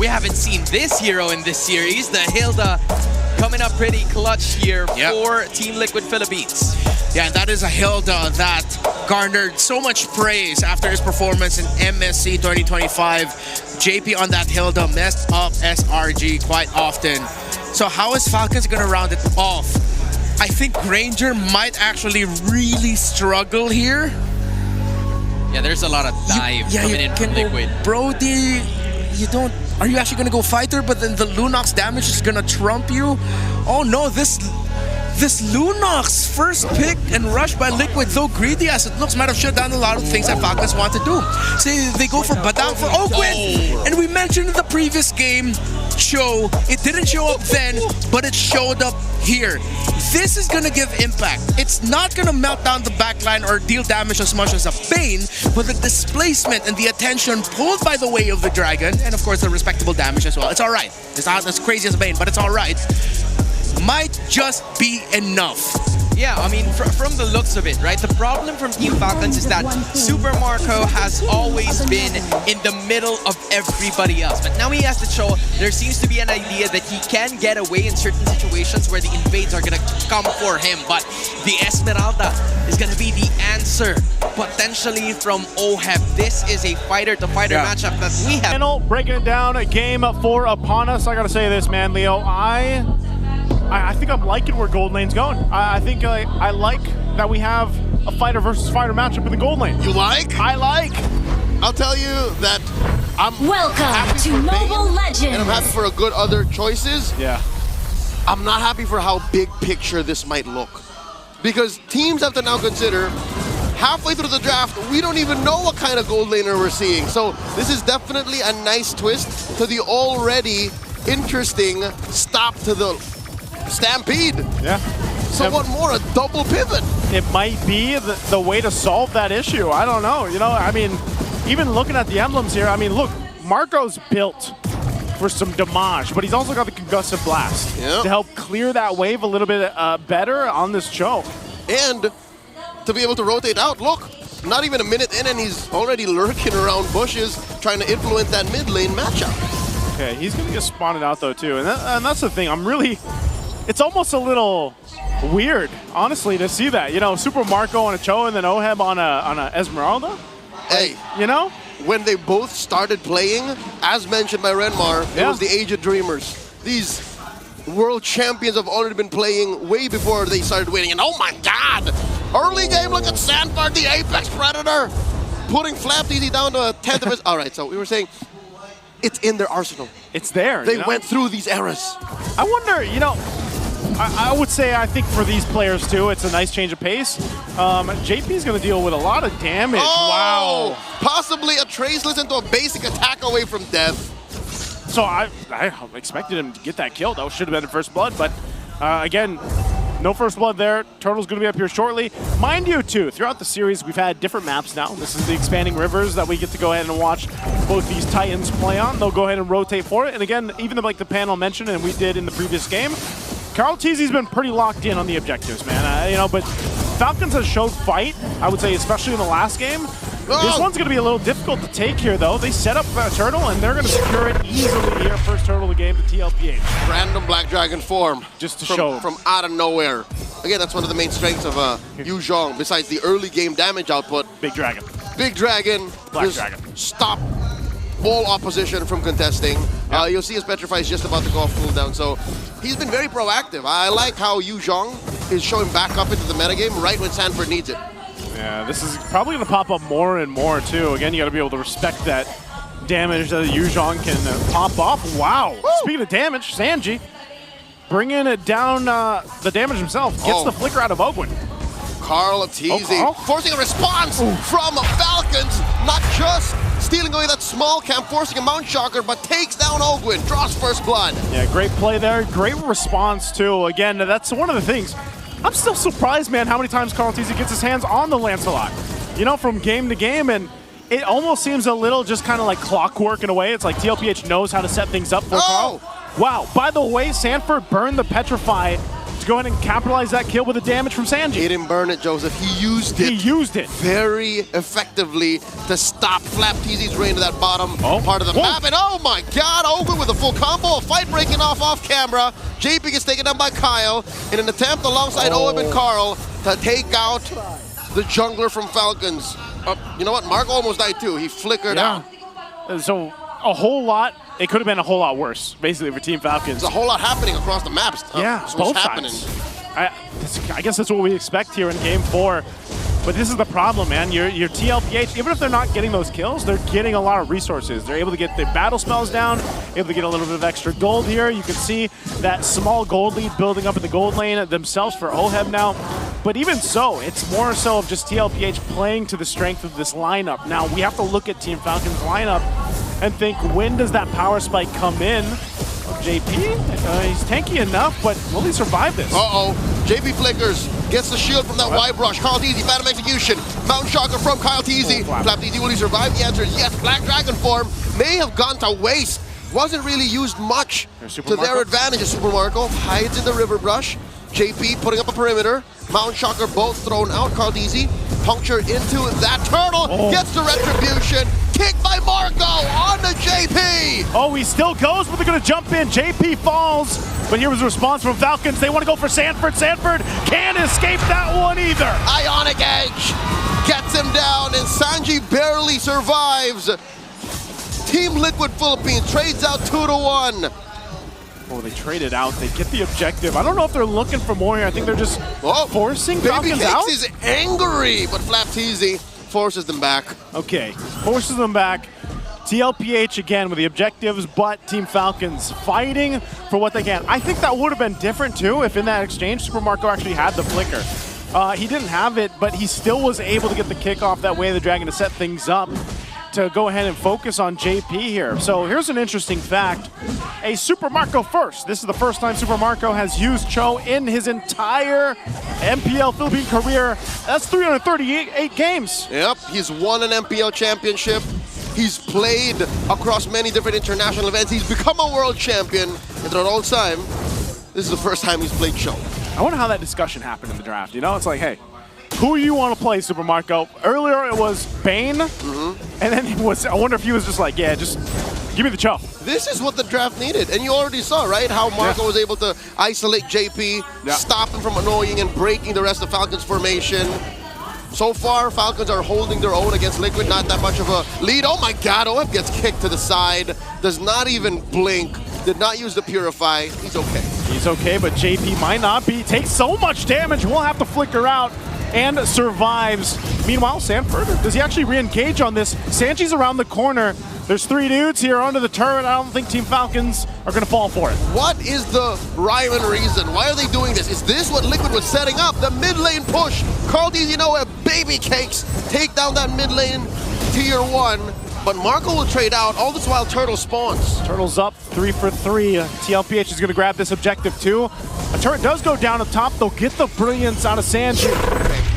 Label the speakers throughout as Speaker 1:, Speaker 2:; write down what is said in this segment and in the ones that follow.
Speaker 1: we haven't seen this hero in this series. The Hilda coming up pretty clutch here for Team Liquid Philippines.
Speaker 2: Yeah, and that is a Hilda that garnered so much praise after his performance in MSC 2025. JP on that Hilda messed up SRG quite often. So how is Falcons going to round it off? I think Granger might actually really struggle here.
Speaker 1: Yeah, there's a lot of dive coming in from Liquid.
Speaker 2: Brody, you don't... Are you actually going to go fighter, but then the Lunox damage is going to trump you? Oh no, this Lunox first pick and rush by Liquid, though greedy as it looks, might have shut down a lot of things that Falcons want to do. See, they go for Badang for Ogwin, and we mentioned in the previous game show, it didn't show up then, but it showed up here. This is gonna give impact. It's not gonna melt down the backline or deal damage as much as a Bane, but the displacement and the attention pulled by the way of the Dragon, and of course the respectable damage as well. It's alright. It's not as crazy as Bane, but it's alright. Might just be enough.
Speaker 1: Yeah, I mean, from the looks of it, right? The problem from Team Falcons is that Super Marco has always been in the middle of everybody else. But now he has to show there seems to be an idea that he can get away in certain situations where the invades are going to come for him. But the Esmeralda is going to be the answer, potentially from OHEB. This is a fighter-to-fighter matchup that we have.
Speaker 3: Final, breaking it down, game 4 upon us. I got to say this, man, Leo. I think I'm liking where gold lane's going. I think I like that we have a fighter versus fighter matchup in the gold lane.
Speaker 4: You like?
Speaker 3: I like.
Speaker 4: I'll tell you that I'm
Speaker 5: Welcome to Mobile Legends.
Speaker 4: And I'm happy for a good other choices.
Speaker 3: Yeah.
Speaker 4: I'm not happy for how big picture this might look. Because teams have to now consider halfway through the draft, we don't even know what kind of gold laner we're seeing. So this is definitely a nice twist to the already interesting stop to the Stampede.
Speaker 3: Yeah.
Speaker 4: So what more? A double pivot.
Speaker 3: It might be the way to solve that issue. I don't know. You know, I mean, even looking at the emblems here, I mean, look, Marco's built for some damage, but he's also got the concussive blast to help clear that wave a little bit better on this choke.
Speaker 4: And to be able to rotate out, look, not even a minute in and he's already lurking around bushes trying to influence that mid lane matchup.
Speaker 3: Okay, he's going to get spotted out though too. And that's the thing, it's almost a little weird, honestly, to see that. You know, Super Marco on a Cho and then OHEB on a Esmeralda.
Speaker 4: Hey,
Speaker 3: you know?
Speaker 4: When they both started playing, as mentioned by Renmar, it was the age of dreamers. These world champions have already been playing way before they started winning. And oh my God! Early game, look at Sandford, the Apex Predator, putting Flapteasy down to a 10th of his... All right, so we were saying, it's in their arsenal.
Speaker 3: It's there.
Speaker 4: They went through these eras.
Speaker 3: I wonder, you know, I would say I think for these players too, it's a nice change of pace. JP's going to deal with a lot of damage.
Speaker 4: Oh, wow. Possibly a Traceless into a basic attack away from death.
Speaker 3: So I expected him to get that kill. That should have been the first blood, but again, no first blood there. Turtle's going to be up here shortly. Mind you, too, throughout the series, we've had different maps now. This is the expanding rivers that we get to go ahead and watch both these Titans play on. They'll go ahead and rotate for it. And again, even like the panel mentioned, and we did in the previous game, Carl Teasy's been pretty locked in on the objectives, man. You know, but Falcons has showed fight, I would say, especially in the last game. This one's going to be a little difficult to take here, though. They set up a turtle, and they're going to secure it easily here. First turtle of the game to TLPH.
Speaker 4: Random Black Dragon form.
Speaker 3: Just to show.
Speaker 4: From out of nowhere. Again, that's one of the main strengths of Yu Zhong, besides the early game damage output.
Speaker 3: Big Dragon.
Speaker 4: Big Dragon.
Speaker 3: Black Dragon.
Speaker 4: Stop all opposition from contesting. You'll see his Petrify is just about to go off cooldown, so he's been very proactive. I like how Yu Zhong is showing back up into the metagame right when Sanford needs it.
Speaker 3: Yeah, this is probably going to pop up more and more, too. Again, you got to be able to respect that damage that Yu Zhong can pop off. Wow. Woo! Speaking of damage, Sanji bringing it down the damage himself. Gets the flicker out of Ogwin.
Speaker 4: Carl Teasy forcing a response from Falcons. Not just stealing away that small camp, forcing a Mount Shocker, but takes down Ogwin, draws first blood.
Speaker 3: Yeah, great play there. Great response, too. Again, that's one of the things. I'm still surprised, man, how many times Carl Teasy gets his hands on the Lancelot. You know, from game to game, and it almost seems a little just kind of like clockwork in a way. It's like TLPH knows how to set things up for Carl. Wow, by the way, Sanford burned the Petrify to go ahead and capitalize that kill with the damage from Sanji.
Speaker 4: He didn't burn it, Joseph. He used it.
Speaker 3: He used it
Speaker 4: very effectively to stop FLCP's reign to that bottom part of the map. And oh my god, Ogun with a full combo, a fight breaking off camera. JP gets taken down by Kyle in an attempt alongside OM and Carl to take out the jungler from Falcons. You know what? Marco almost died too. He flickered out.
Speaker 3: So a whole lot. It could have been a whole lot worse, basically, for Team Falcons.
Speaker 4: There's a whole lot happening across the maps.
Speaker 3: Yeah, both sides. I guess that's what we expect here in Game 4. But this is the problem, man. Your TLPH, even if they're not getting those kills, they're getting a lot of resources. They're able to get their battle spells down, able to get a little bit of extra gold here. You can see that small gold lead building up in the gold lane themselves for Oheb now. But even so, it's more so of just TLPH playing to the strength of this lineup. Now, we have to look at Team Falcons' lineup and think, when does that power spike come in? JP, he's tanky enough, but will he survive this?
Speaker 4: JP flickers, gets the shield from that Y brush. Kyle Teasy, Phantom Execution. Mountain Shocker from Kyle Teasy. FLCP, will he survive? The answer is yes. Black Dragon form may have gone to waste. Wasn't really used much to their advantage. Super Marco hides in the river brush. JP putting up a perimeter. Mountain Shocker both thrown out. Kyle Teasy puncture into that turtle. Gets the retribution. Kick by Marco on the JP.
Speaker 3: Oh, he still goes, but they're going to jump in. JP falls, but here was a response from Falcons. They want to go for Sanford. Sanford can't escape that one either.
Speaker 4: Ionic Edge gets him down, and Sanji barely survives. Team Liquid Philippines trades out 2-1.
Speaker 3: Oh, they traded out. They get the objective. I don't know if they're looking for more here. I think they're just forcing Falcons out.
Speaker 4: Baby Cakes is angry, but FLCP forces them back.
Speaker 3: Okay, forces them back. TLPH again with the objectives, but Team Falcons fighting for what they can. I think that would have been different too if in that exchange Super Marco actually had the flicker. He didn't have it, but he still was able to get the kickoff that way, the Dragon, to set things up to go ahead and focus on JP here. So here's an interesting fact. A Super Marco first. This is the first time Super Marco has used Cho in his entire MPL Philippine career. That's 338 games.
Speaker 4: Yep, he's won an MPL championship. He's played across many different international events. He's become a world champion. And at all time, this is the first time he's played Cho.
Speaker 3: I wonder how that discussion happened in the draft. You know, it's like, hey, who you want to play, Super Marco? Earlier it was Bane, and then it was, I wonder if he was just like, yeah, just give me the Cho.
Speaker 4: This is what the draft needed, and you already saw, right, how Marco was able to isolate JP, stop him from annoying and breaking the rest of Falcons' formation. So far, Falcons are holding their own against Liquid, not that much of a lead. Oh my god, OF gets kicked to the side, does not even blink, did not use the Purify. He's okay.
Speaker 3: He's okay, but JP might not be. Takes so much damage, we'll have to flicker out. And survives. Meanwhile, Sanford, does he actually re-engage on this? Sanji's around the corner. There's 3 dudes here under the turret. I don't think Team Falcons are going to fall for it.
Speaker 4: What is the rhyme and reason? Why are they doing this? Is this what Liquid was setting up? The mid lane push. Carl D's, you know, Baby Cakes take down that mid lane tier 1. But Marco will trade out. All this while Turtle spawns.
Speaker 3: Turtle's up 3 for 3. TLPH is going to grab this objective too. A turret does go down up top. They'll get the brilliance out of Sanji.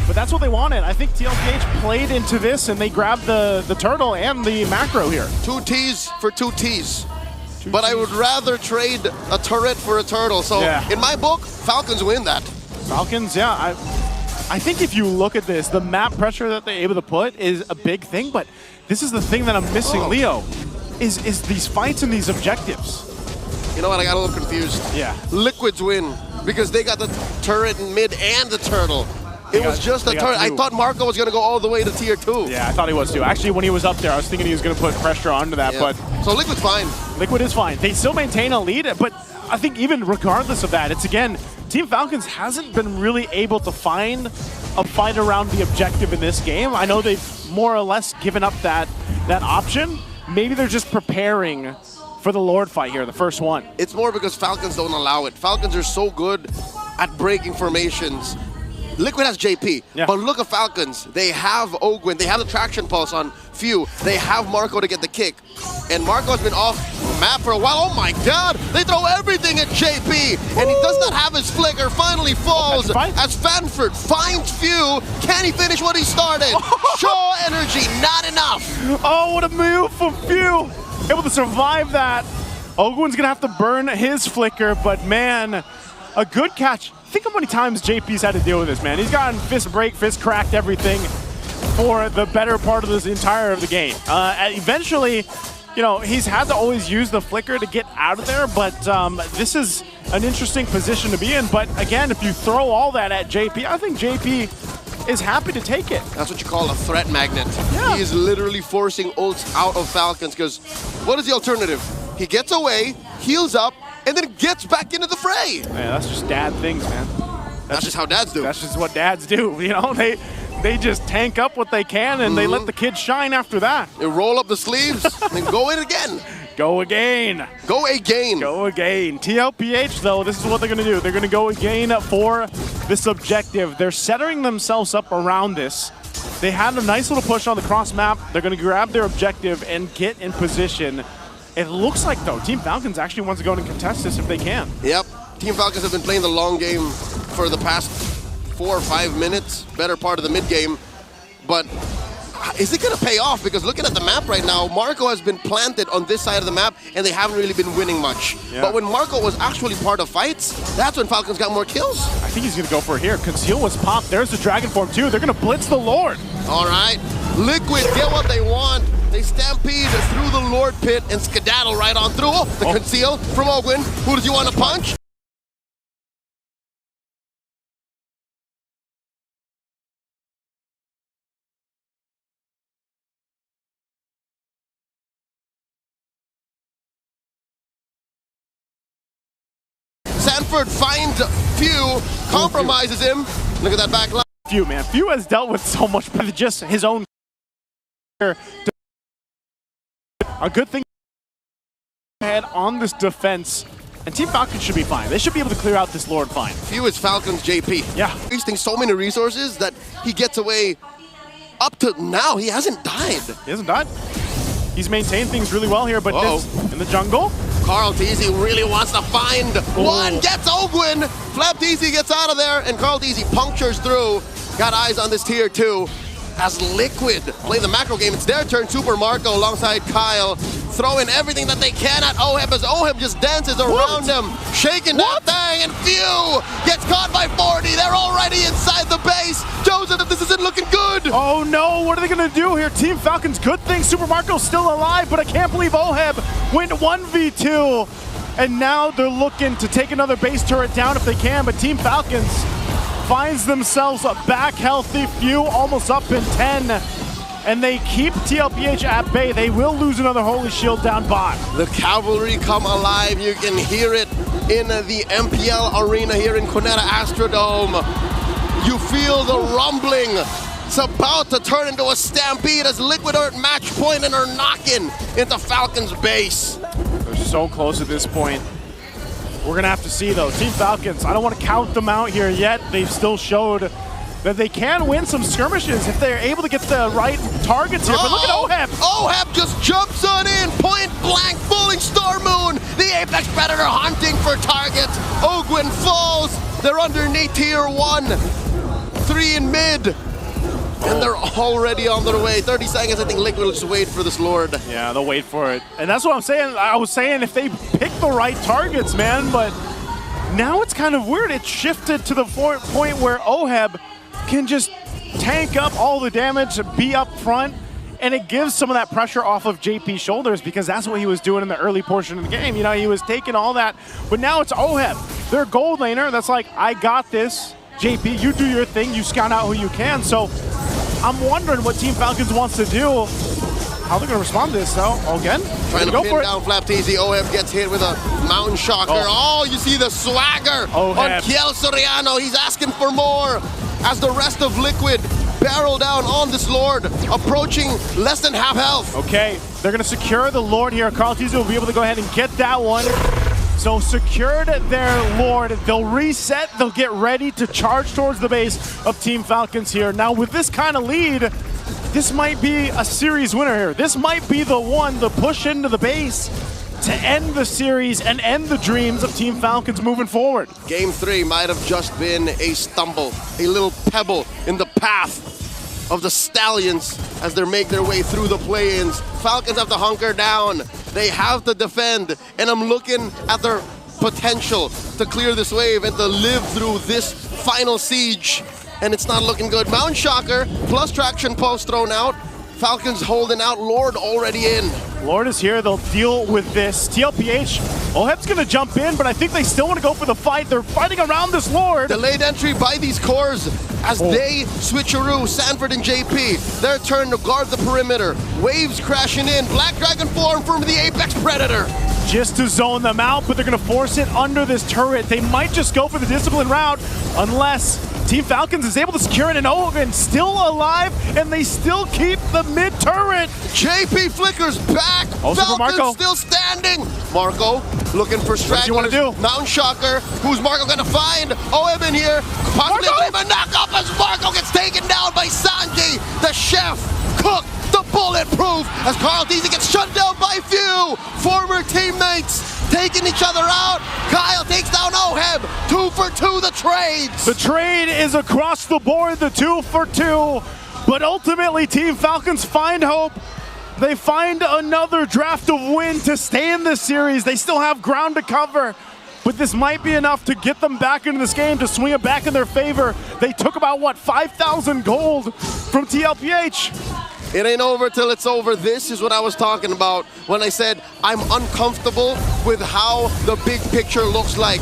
Speaker 3: But that's what they wanted. I think TLPH played into this and they grabbed the turtle and the macro here.
Speaker 4: 2 T's for 2 T's. But I would rather trade a turret for a turtle. So in my book, Falcons win that.
Speaker 3: Falcons, yeah. I think if you look at this, the map pressure that they're able to put is a big thing, but this is the thing that I'm missing, Leo, is these fights and these objectives.
Speaker 4: You know what, I got a little confused.
Speaker 3: Yeah.
Speaker 4: Liquids win because they got the turret in mid and the turtle. It was just a turret. I thought Marco was going to go all the way to tier 2.
Speaker 3: Yeah, I thought he was too. Actually, when he was up there, I was thinking he was going to put pressure onto that, but...
Speaker 4: So Liquid's fine.
Speaker 3: Liquid is fine. They still maintain a lead, but I think even regardless of that, it's again, Team Falcons hasn't been really able to find a fight around the objective in this game. I know they've more or less given up that option. Maybe they're just preparing for the Lord fight here, the first one.
Speaker 4: It's more because Falcons don't allow it. Falcons are so good at breaking formations. Liquid has JP, but look at Falcons. They have Ogwin, they have the traction pulse on Few, they have Marco to get the kick. And Marco's been off map for a while. Oh my god, they throw everything at JP, and he does not have his flicker. Finally falls as Fanford finds Few. Can he finish what he started? Show energy, not enough.
Speaker 3: Oh, what a move from Few. Able to survive that. Ogwin's gonna have to burn his flicker, but man, a good catch. think how many times JP's had to deal with this, man. He's gotten fist break, fist cracked, everything for the better part of this entire of the game. Eventually, you know, he's had to always use the flicker to get out of there, but this is an interesting position to be in. But again, if you throw all that at JP, I think JP is happy to take it.
Speaker 4: That's what you call a threat magnet.
Speaker 3: Yeah.
Speaker 4: He is literally forcing ults out of Falcons because what is the alternative? He gets away, heals up, and then gets back into the fray.
Speaker 3: Man, that's just dad things, man.
Speaker 4: That's just how dads do.
Speaker 3: That's just what dads do, you know? They just tank up what they can and they let the kids shine after that.
Speaker 4: They roll up the sleeves and go in again.
Speaker 3: Go again.
Speaker 4: Go again.
Speaker 3: Go again. TLPH, though, this is what they're going to do. They're going to go again for this objective. They're setting themselves up around this. They had a nice little push on the cross map. They're going to grab their objective and get in position. It looks like, though, Team Falcons actually wants to go and contest this if they can.
Speaker 4: Yep. Team Falcons have been playing the long game for the past 4 or 5 minutes, better part of the mid game. But is it going to pay off? Because looking at the map right now, Marco has been planted on this side of the map and they haven't really been winning much.
Speaker 3: Yeah.
Speaker 4: But when Marco was actually part of fights, that's when Falcons got more kills.
Speaker 3: I think he's going to go for it here. Conceal was popped. There's the Dragon Form, too. They're going to blitz the Lord.
Speaker 4: All right. Liquid get what they want. They stampede through the Lord pit and skedaddle right on through. Oh, the conceal from Ogwin. Who does he want to punch? Sanford finds Few, compromises him. Look at that back line.
Speaker 3: Few, man. Few has dealt with so much with just his own. A good thing ahead on this defense, and Team Falcons should be fine. They should be able to clear out this Lord fine.
Speaker 4: Few is Falcons JP.
Speaker 3: Yeah.
Speaker 4: Wasting so many resources that he gets away. Up to now, he hasn't died.
Speaker 3: He hasn't died. He's maintained things really well here, but this, in the jungle.
Speaker 4: Carl Teasy really wants to find one, gets Ogwin. Flap Teasy gets out of there, and Carl Teasy punctures through. Got eyes on this tier 2. As Liquid play the macro game, it's their turn. Super Marco alongside Kyle, throwing everything that they can at Oheb as Oheb just dances around him, shaking that thing, and Few gets caught by 40. They're already inside the base. Joseph, this isn't looking good.
Speaker 3: Oh no, what are they gonna do here? Team Falcons, good thing Super Marco's still alive, but I can't believe Oheb went 1v2, and now they're looking to take another base turret down if they can, but Team Falcons finds themselves back healthy. Few almost up in 10, and they keep TLPH at bay. They will lose another Holy Shield down bot.
Speaker 4: The cavalry come alive. You can hear it in the MPL arena here in Cuneta Astrodome. You feel the rumbling. It's about to turn into a stampede as Liquid are at match point and are knocking into Falcons base.
Speaker 3: They're so close at this point. We're going to have to see, though. Team Falcons, I don't want to count them out here yet. They've still showed that they can win some skirmishes if they're able to get the right targets here. But look at Oheb.
Speaker 4: Oheb just jumps on in, point blank, fooling Star Moon. The Apex Predator hunting for targets. Ogwin falls. They're underneath tier 1. 3 in mid. And they're already on their way. 30 seconds, I think Liquid will just wait for this Lord.
Speaker 3: Yeah, they'll wait for it. And that's what I'm saying. I was saying if they pick the right targets, man, but now it's kind of weird. It shifted to the point where Oheb can just tank up all the damage, be up front, and it gives some of that pressure off of JP's shoulders because that's what he was doing in the early portion of the game. You know, he was taking all that, but now it's Oheb. Their gold laner that's like, I got this. JP, you do your thing, you scout out who you can. So I'm wondering what Team Falcons wants to do. How they're going to respond to this, though. Again,
Speaker 4: trying to
Speaker 3: go
Speaker 4: pin
Speaker 3: for
Speaker 4: down Flap Teasy. Oheb gets hit with a Mountain Shocker. Oh, you see the swagger on Kiel Soriano. He's asking for more as the rest of Liquid barrel down on this Lord, approaching less than half health.
Speaker 3: Okay, they're going to secure the Lord here. Carl Teasy will be able to go ahead and get that one. So secured their Lord. They'll reset. They'll get ready to charge towards the base of Team Falcons here. Now, with this kind of lead, this might be a series winner here. This might be the one to push into the base to end the series and end the dreams of Team Falcons moving forward.
Speaker 4: Game 3 might have just been a stumble, a little pebble in the path of the Stallions as they make their way through the play-ins. Falcons have to hunker down. They have to defend, and I'm looking at their potential to clear this wave and to live through this final siege. And it's not looking good. Mount Shocker plus traction post thrown out. Falcons holding out. Lord already in.
Speaker 3: Lord is here. They'll deal with this. TLPH, Oheb's going to jump in, but I think they still want to go for the fight. They're fighting around this Lord.
Speaker 4: Delayed entry by these cores as they switcheroo. Sanford and JP, their turn to guard the perimeter. Waves crashing in. Black Dragon form from the Apex Predator.
Speaker 3: Just to zone them out, but they're going to force it under this turret. They might just go for the discipline route unless Team Falcons is able to secure it, and Owen still alive, and they still keep the mid-turret.
Speaker 4: JP flickers back.
Speaker 3: Also for Marco.
Speaker 4: Falcons still standing. Marco looking for stragglers.
Speaker 3: What do you want to do?
Speaker 4: Mount Shocker. Who's Marco going to find? Owen in here. Possibly a knockoff as Marco gets taken down by Sanji, the chef, cook, the bulletproof, as Carl Deasy gets shut down by few former teammates. Taking each other out. Kyle takes down Oheb. 2 for 2 the trades.
Speaker 3: The trade is across the board, the 2 for 2. But ultimately, Team Falcons find hope. They find another draft of win to stay in this series. They still have ground to cover. But this might be enough to get them back into this game, to swing it back in their favor. They took about, what, 5,000 gold from TLPH.
Speaker 4: It ain't over till it's over. This is what I was talking about when I said I'm uncomfortable with how the big picture looks like.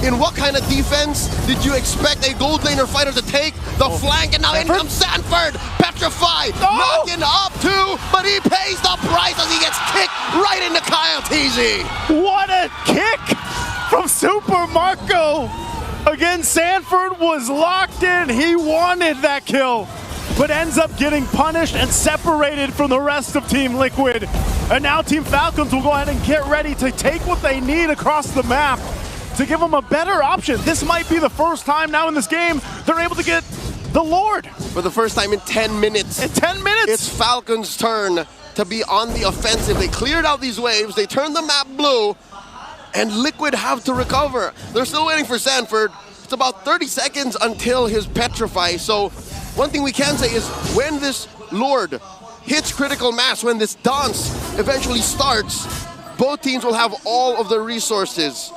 Speaker 4: In what kind of defense did you expect a gold laner fighter to take? The flank, and now in comes Sanford. Petrified, knocking up too, but he pays the price as he gets kicked right into Kyle Teasy.
Speaker 3: What a kick from Super Marco. Again, Sanford was locked in. He wanted that kill, but ends up getting punished and separated from the rest of Team Liquid. And now Team Falcons will go ahead and get ready to take what they need across the map to give them a better option. This might be the first time now in this game they're able to get the Lord.
Speaker 4: For the first time in 10 minutes.
Speaker 3: In 10 minutes!
Speaker 4: It's Falcons' turn to be on the offensive. They cleared out these waves, they turned the map blue, and Liquid have to recover. They're still waiting for Sanford. It's about 30 seconds until his petrify, so one thing we can say is when this Lord hits critical mass, when this dance eventually starts, both teams will have all of the resources.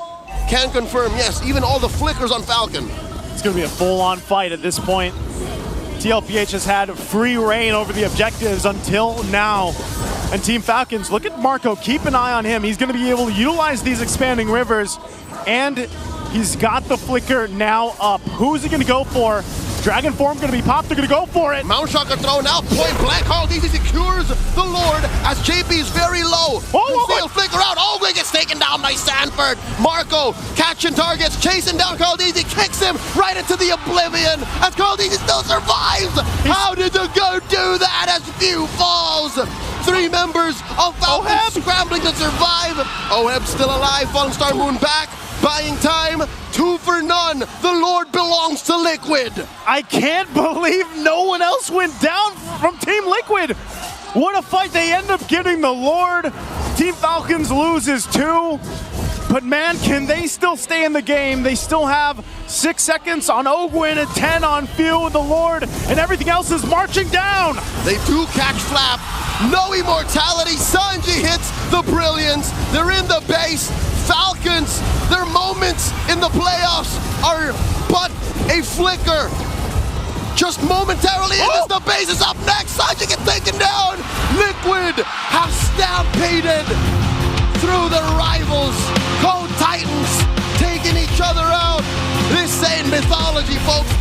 Speaker 4: Can confirm, yes, even all the flickers on Falcon.
Speaker 3: It's going to be a full-on fight at this point. TLPH has had free reign over the objectives until now. And Team Falcons, look at Marco, keep an eye on him. He's going to be able to utilize these expanding rivers, and he's got the flicker now up. Who's he going to go for? Dragon form going to be popped. They're going to go for it.
Speaker 4: Mount Shocker thrown out. Point blank. Carl Deasy secures the Lord as JP is very low. Conceal flicker out. Ogre gets taken down by Sanford. Marco catching targets, chasing down Carl Deasy, kicks him right into the oblivion as Carl Deasy still survives. How did the goat do that as few falls? 3 members of Falcons scrambling to survive. Oheb still alive. Fallen Star Moon back. Buying time, 2 for none. The Lord belongs to Liquid.
Speaker 3: I can't believe no one else went down from Team Liquid. What a fight. They end up getting the Lord. Team Falcons loses 2. But man, can they still stay in the game? They still have 6 seconds on Ogwin and 10 on Few, the Lord, and everything else is marching down.
Speaker 4: They do catch Flap. No immortality. Sanji hits the brilliance. They're in the base. Falcons, their moments in the playoffs are but a flicker. Just momentarily, and the base is up next. Sanji gets taken down. Liquid have stampeded through the rivals. Co-Titans taking each other out. This ain't mythology, folks.